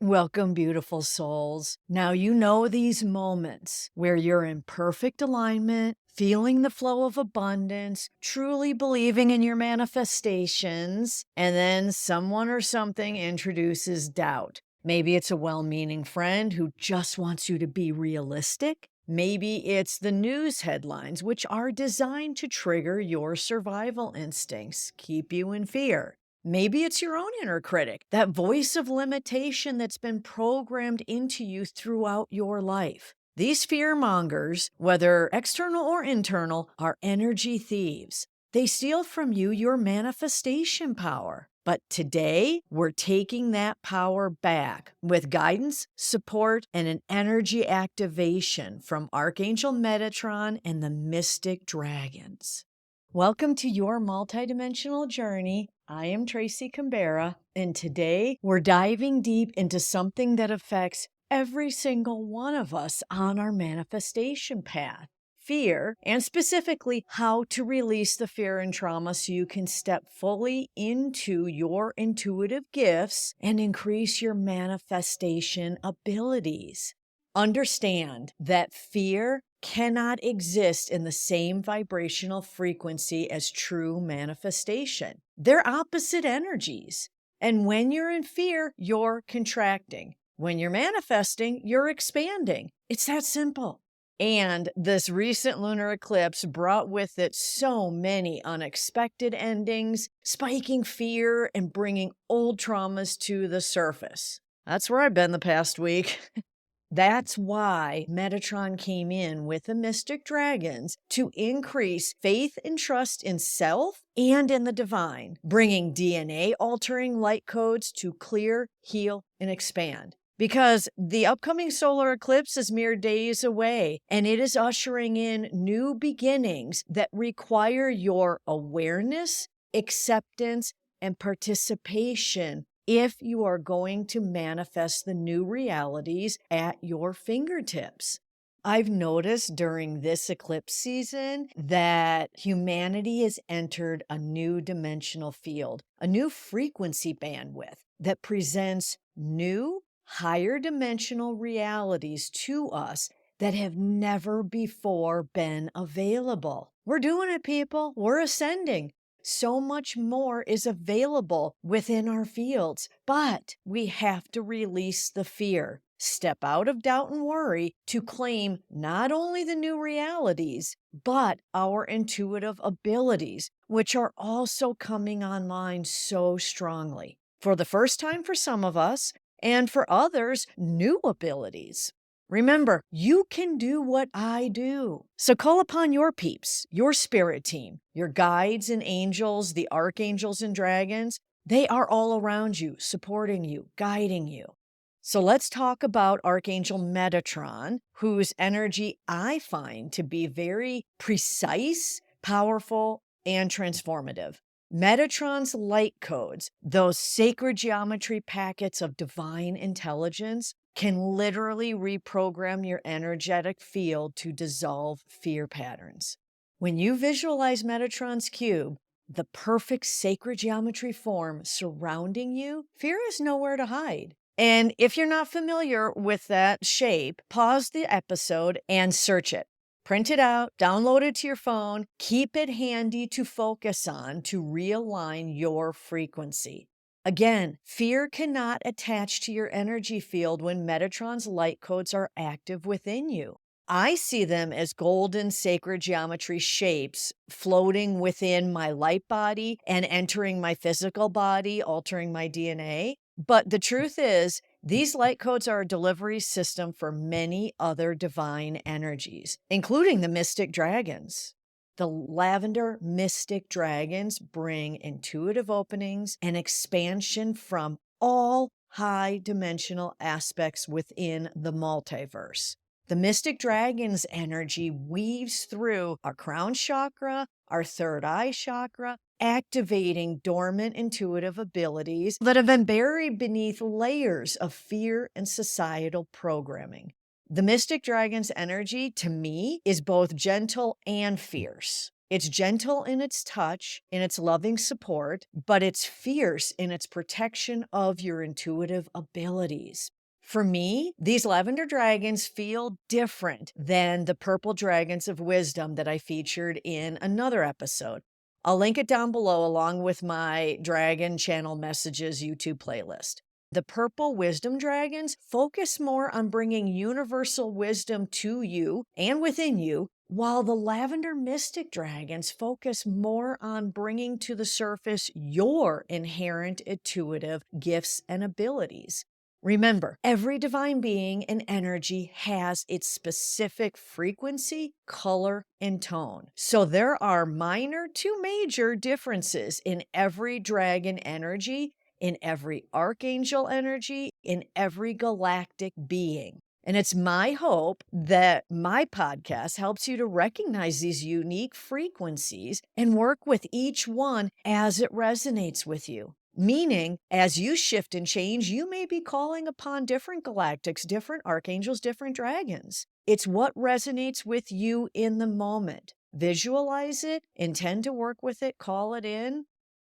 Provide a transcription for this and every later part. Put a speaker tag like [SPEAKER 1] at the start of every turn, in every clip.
[SPEAKER 1] Welcome, beautiful souls. Now you know these moments where you're in perfect alignment, feeling the flow of abundance, truly believing in your manifestations, and then someone or something introduces doubt. Maybe it's a well-meaning friend who just wants you to be realistic. Maybe it's the news headlines, which are designed to trigger your survival instincts, keep you in fear. Maybe it's your own inner critic, that voice of limitation that's been programmed into you throughout your life. These fearmongers, whether external or internal, are energy thieves. They steal from you your manifestation power. But today, we're taking that power back with guidance, support, and an energy activation from Archangel Metatron and the mystic dragons. Welcome to your multidimensional journey. I am Tracy Canberra, and today we're diving deep into something that affects every single one of us on our manifestation path. Fear, and specifically how to release the fear and trauma so you can step fully into your intuitive gifts and increase your manifestation abilities. Understand that fear cannot exist in the same vibrational frequency as true manifestation. They're opposite energies. And when you're in fear, you're contracting. When you're manifesting, you're expanding. It's that simple. And this recent lunar eclipse brought with it so many unexpected endings, spiking fear and bringing old traumas to the surface. That's where I've been the past week. That's why Metatron came in with the mystic dragons to increase faith and trust in self and in the divine, bringing DNA-altering light codes to clear, heal, and expand. Because the upcoming solar eclipse is mere days away, and it is ushering in new beginnings that require your awareness, acceptance, and participation if you are going to manifest the new realities at your fingertips. I've noticed during this eclipse season that humanity has entered a new dimensional field, a new frequency bandwidth that presents new, higher dimensional realities to us that have never before been available. We're doing it, people. We're ascending. So much more is available within our fields, but we have to release the fear, step out of doubt and worry to claim not only the new realities, but our intuitive abilities, which are also coming online so strongly. For the first time for some of us, and for others, new abilities. Remember, you can do what I do. So call upon your peeps, your spirit team, your guides and angels, the archangels and dragons. They are all around you, supporting you, guiding you. So let's talk about Archangel Metatron, whose energy I find to be very precise, powerful, and transformative. Metatron's light codes, those sacred geometry packets of divine intelligence, can literally reprogram your energetic field to dissolve fear patterns. When you visualize Metatron's cube, the perfect sacred geometry form surrounding you, fear has nowhere to hide. And if you're not familiar with that shape, pause the episode and search it. Print it out, download it to your phone, keep it handy to focus on to realign your frequency. Again, fear cannot attach to your energy field when Metatron's light codes are active within you. I see them as golden sacred geometry shapes floating within my light body and entering my physical body, altering my DNA. But the truth is, these light codes are a delivery system for many other divine energies, including the mystic dragons. The lavender mystic dragons bring intuitive openings and expansion from all high dimensional aspects within the multiverse. The mystic dragon's energy weaves through our crown chakra, our third eye chakra, activating dormant intuitive abilities that have been buried beneath layers of fear and societal programming. The mystic dragon's energy, to me, is both gentle and fierce. It's gentle in its touch, in its loving support, but it's fierce in its protection of your intuitive abilities. For me, these lavender dragons feel different than the purple dragons of wisdom that I featured in another episode. I'll link it down below along with my Dragon Channel Messages YouTube playlist. The purple wisdom dragons focus more on bringing universal wisdom to you and within you, while the lavender mystic dragons focus more on bringing to the surface your inherent intuitive gifts and abilities. Remember, every divine being and energy has its specific frequency, color, and tone. So there are minor to major differences in every dragon energy, in every archangel energy, in every galactic being. And it's my hope that my podcast helps you to recognize these unique frequencies and work with each one as it resonates with you. Meaning, as you shift and change, you may be calling upon different galactics, different archangels, different dragons. It's what resonates with you in the moment. Visualize it, intend to work with it, call it in.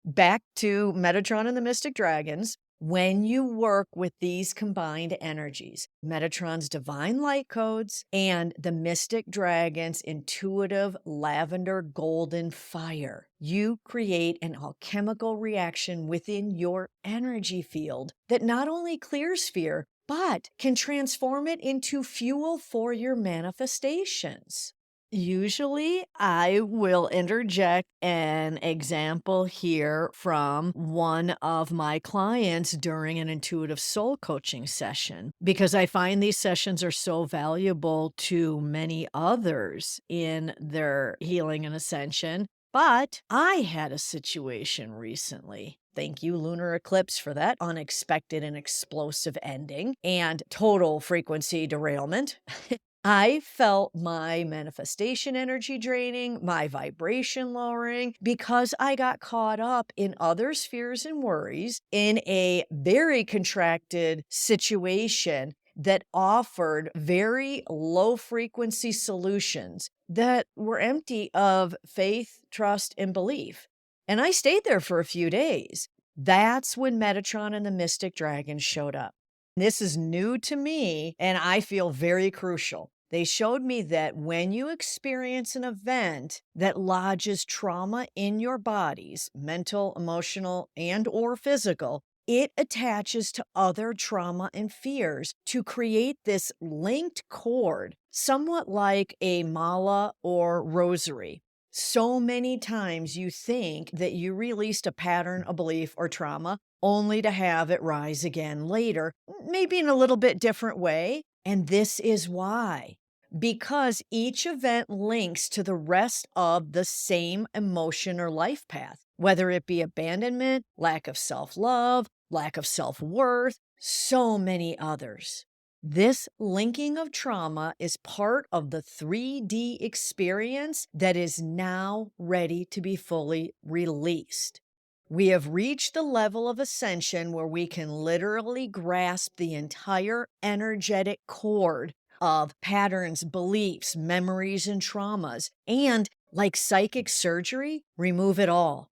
[SPEAKER 1] Back to Metatron and the Mystic Dragons. When you work with these combined energies, Metatron's divine light codes and the Mystic Dragon's intuitive lavender golden fire, you create an alchemical reaction within your energy field that not only clears fear, but can transform it into fuel for your manifestations. Usually, I will interject an example here from one of my clients during an intuitive soul coaching session, because I find these sessions are so valuable to many others in their healing and ascension. But I had a situation recently. Thank you, Lunar Eclipse, for that unexpected and explosive ending and total frequency derailment. I felt my manifestation energy draining, my vibration lowering, because I got caught up in others' fears and worries in a very contracted situation that offered very low frequency solutions that were empty of faith, trust, and belief. And I stayed there for a few days. That's when Metatron and the Mystic Dragons showed up. This is new to me, and I feel very crucial. They showed me that when you experience an event that lodges trauma in your bodies, mental, emotional, and or physical, it attaches to other trauma and fears to create this linked cord, somewhat like a mala or rosary. So many times you think that you released a pattern, a belief, or trauma only to have it rise again later, maybe in a little bit different way. And this is why. Because each event links to the rest of the same emotion or life path, whether it be abandonment, lack of self-love, lack of self-worth, so many others. This linking of trauma is part of the 3D experience that is now ready to be fully released. We have reached the level of ascension where we can literally grasp the entire energetic cord of patterns, beliefs, memories, and traumas, and, like psychic surgery, remove it all.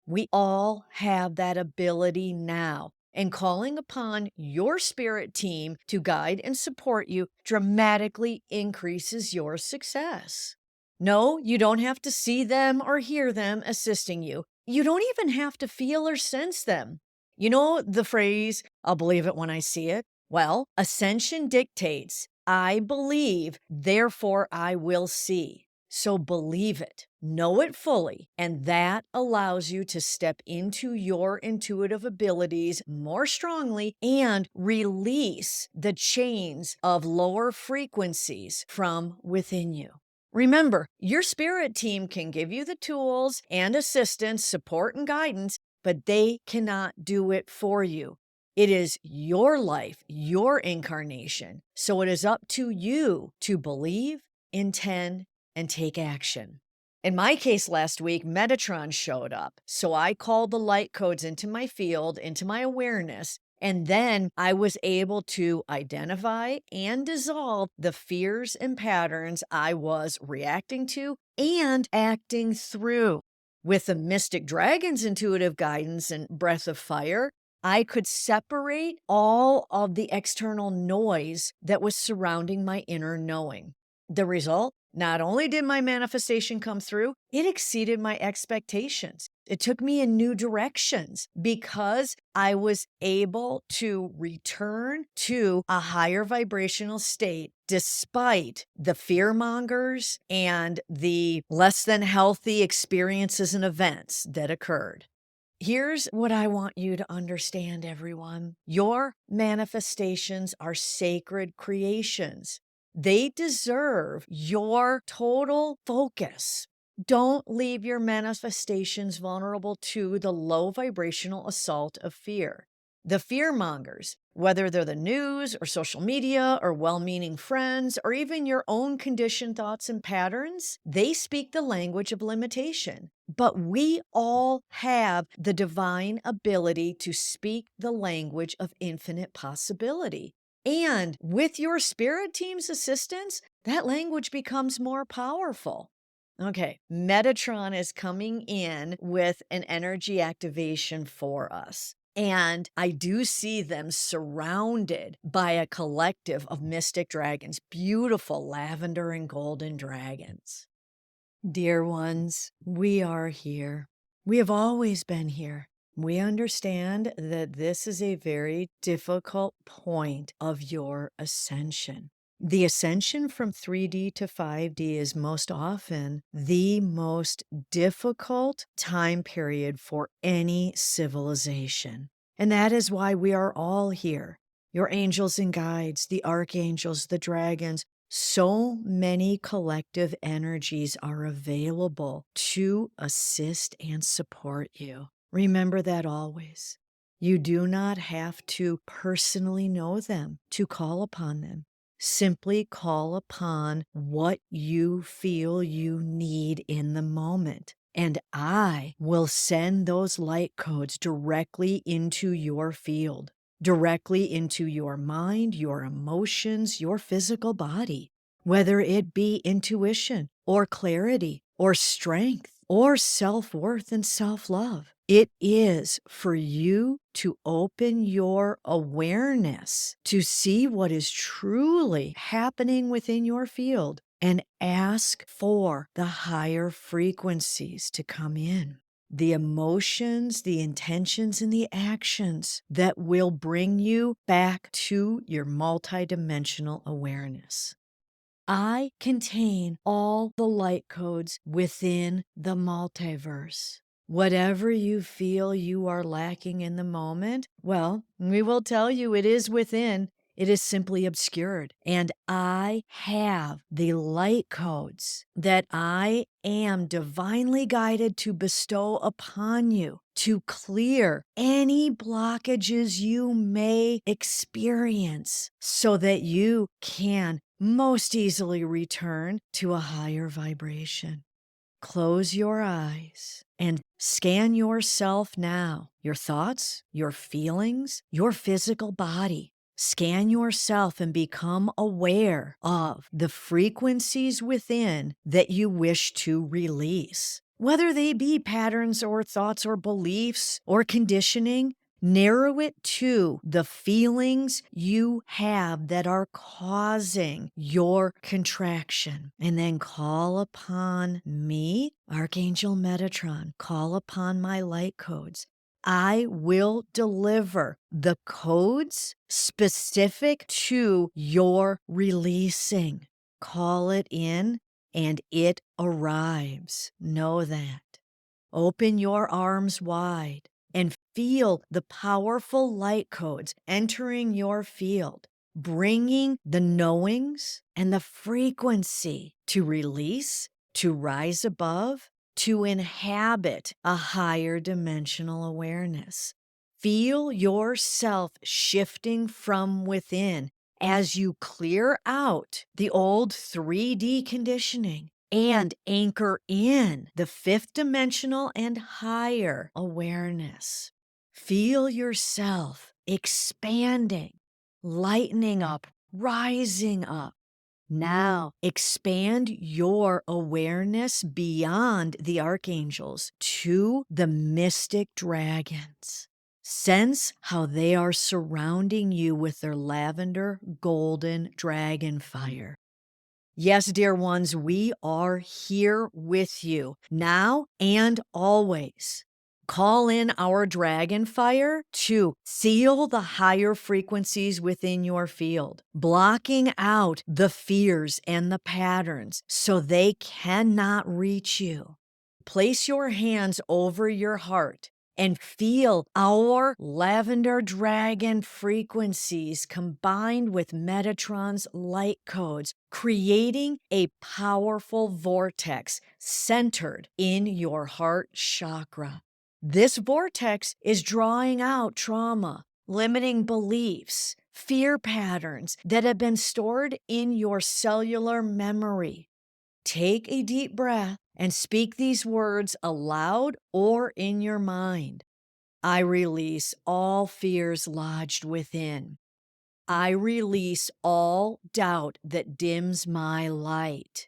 [SPEAKER 1] We all have that ability now. And calling upon your spirit team to guide and support you dramatically increases your success. No, you don't have to see them or hear them assisting you. You don't even have to feel or sense them. You know the phrase, I'll believe it when I see it? Well, Ascension dictates, I believe, therefore I will see. So believe it, know it fully, and that allows you to step into your intuitive abilities more strongly and release the chains of lower frequencies from within you. Remember, your spirit team can give you the tools and assistance, support, and guidance, but they cannot do it for you. It is your life, your incarnation. So it is up to you to believe, intend, and take action. In my case last week, Metatron showed up. So I called the light codes into my field, into my awareness, and then I was able to identify and dissolve the fears and patterns I was reacting to and acting through. With the Mystic Dragon's intuitive guidance and breath of fire, I could separate all of the external noise that was surrounding my inner knowing. The result, not only did my manifestation come through, it exceeded my expectations. It took me in new directions because I was able to return to a higher vibrational state despite the fear mongers and the less than healthy experiences and events that occurred. Here's what I want you to understand, everyone. Your manifestations are sacred creations. They deserve your total focus. Don't leave your manifestations vulnerable to the low vibrational assault of fear. The fear mongers, whether they're the news or social media or well-meaning friends or even your own conditioned thoughts and patterns, they speak the language of limitation. But we all have the divine ability to speak the language of infinite possibility. And with your spirit team's assistance, that language becomes more powerful. Okay, Metatron is coming in with an energy activation for us. And I do see them surrounded by a collective of mystic dragons, beautiful lavender and golden dragons. Dear ones, we are here. We have always been here. We understand that this is a very difficult point of your ascension. The ascension from 3D to 5D is most often the most difficult time period for any civilization. And that is why we are all here. Your angels and guides, the archangels, the dragons, so many collective energies are available to assist and support you. Remember that always. You do not have to personally know them to call upon them. Simply call upon what you feel you need in the moment. And I will send those light codes directly into your field, directly into your mind, your emotions, your physical body, whether it be intuition or clarity or strength or self-worth and self-love. It is for you to open your awareness to see what is truly happening within your field and ask for the higher frequencies to come in. The emotions, the intentions, and the actions that will bring you back to your multidimensional awareness. I contain all the light codes within the multiverse. Whatever you feel you are lacking in the moment, well, we will tell you it is within. It is simply obscured. And I have the light codes that I am divinely guided to bestow upon you to clear any blockages you may experience so that you can most easily return to a higher vibration. Close your eyes and scan yourself now, your thoughts, your feelings, your physical body. Scan yourself and become aware of the frequencies within that you wish to release. Whether they be patterns or thoughts or beliefs or conditioning, narrow it to the feelings you have that are causing your contraction. And then call upon me, Archangel Metatron. Call upon my light codes. I will deliver the codes specific to your releasing. Call it in and it arrives. Know that. Open your arms wide and feel the powerful light codes entering your field, bringing the knowings and the frequency to release, to rise above, to inhabit a higher dimensional awareness. Feel yourself shifting from within as you clear out the old 3D conditioning and anchor in the fifth dimensional and higher awareness. Feel yourself expanding, lightening up, rising up. Now, expand your awareness beyond the archangels to the mystic dragons. Sense how they are surrounding you with their lavender golden dragon fire. Yes, dear ones, we are here with you now and always. Call in our dragon fire to seal the higher frequencies within your field, blocking out the fears and the patterns so they cannot reach you. Place your hands over your heart and feel our lavender dragon frequencies combined with Metatron's light codes, creating a powerful vortex centered in your heart chakra. This vortex is drawing out trauma, limiting beliefs, fear patterns that have been stored in your cellular memory. Take a deep breath and speak these words aloud or in your mind. I release all fears lodged within. I release all doubt that dims my light.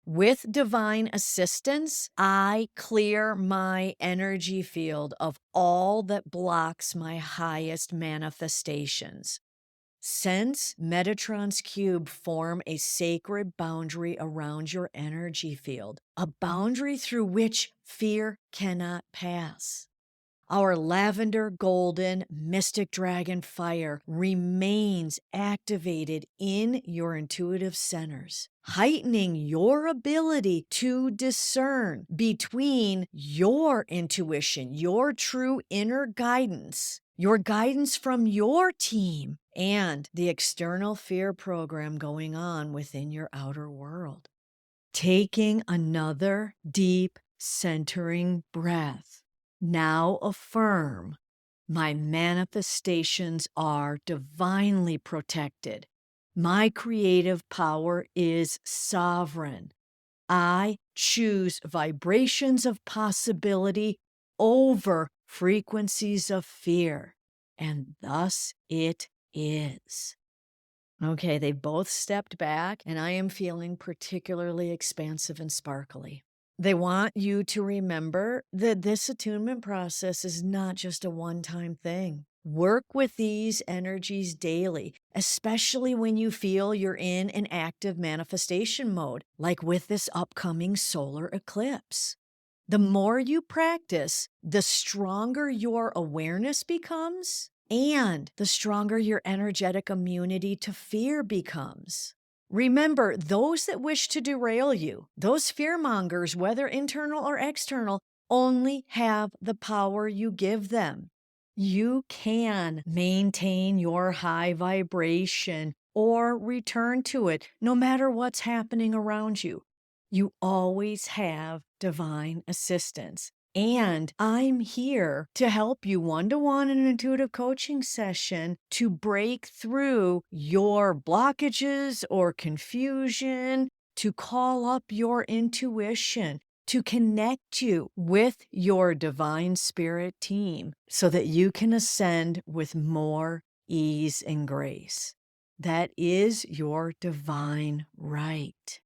[SPEAKER 1] With divine assistance, I clear my energy field of all that blocks my highest manifestations. Sense Metatron's cube form a sacred boundary around your energy field, a boundary through which fear cannot pass. Our lavender golden mystic dragon fire remains activated in your intuitive centers, heightening your ability to discern between your intuition, your true inner guidance, your guidance from your team, and the external fear program going on within your outer world. Taking another deep, centering breath. Now affirm, my manifestations are divinely protected. My creative power is sovereign. I choose vibrations of possibility over frequencies of fear. And thus it is. Okay, they both stepped back, and I am feeling particularly expansive and sparkly. They want you to remember that this attunement process is not just a one-time thing. Work with these energies daily, especially when you feel you're in an active manifestation mode, like with this upcoming solar eclipse. The more you practice, the stronger your awareness becomes, and the stronger your energetic immunity to fear becomes. Remember, those that wish to derail you, those fearmongers, whether internal or external, only have the power you give them. You can maintain your high vibration or return to it no matter what's happening around you. You always have divine assistance. And I'm here to help you one-to-one in an intuitive coaching session to break through your blockages or confusion, to call up your intuition, to connect you with your divine spirit team so that you can ascend with more ease and grace. That is your divine right.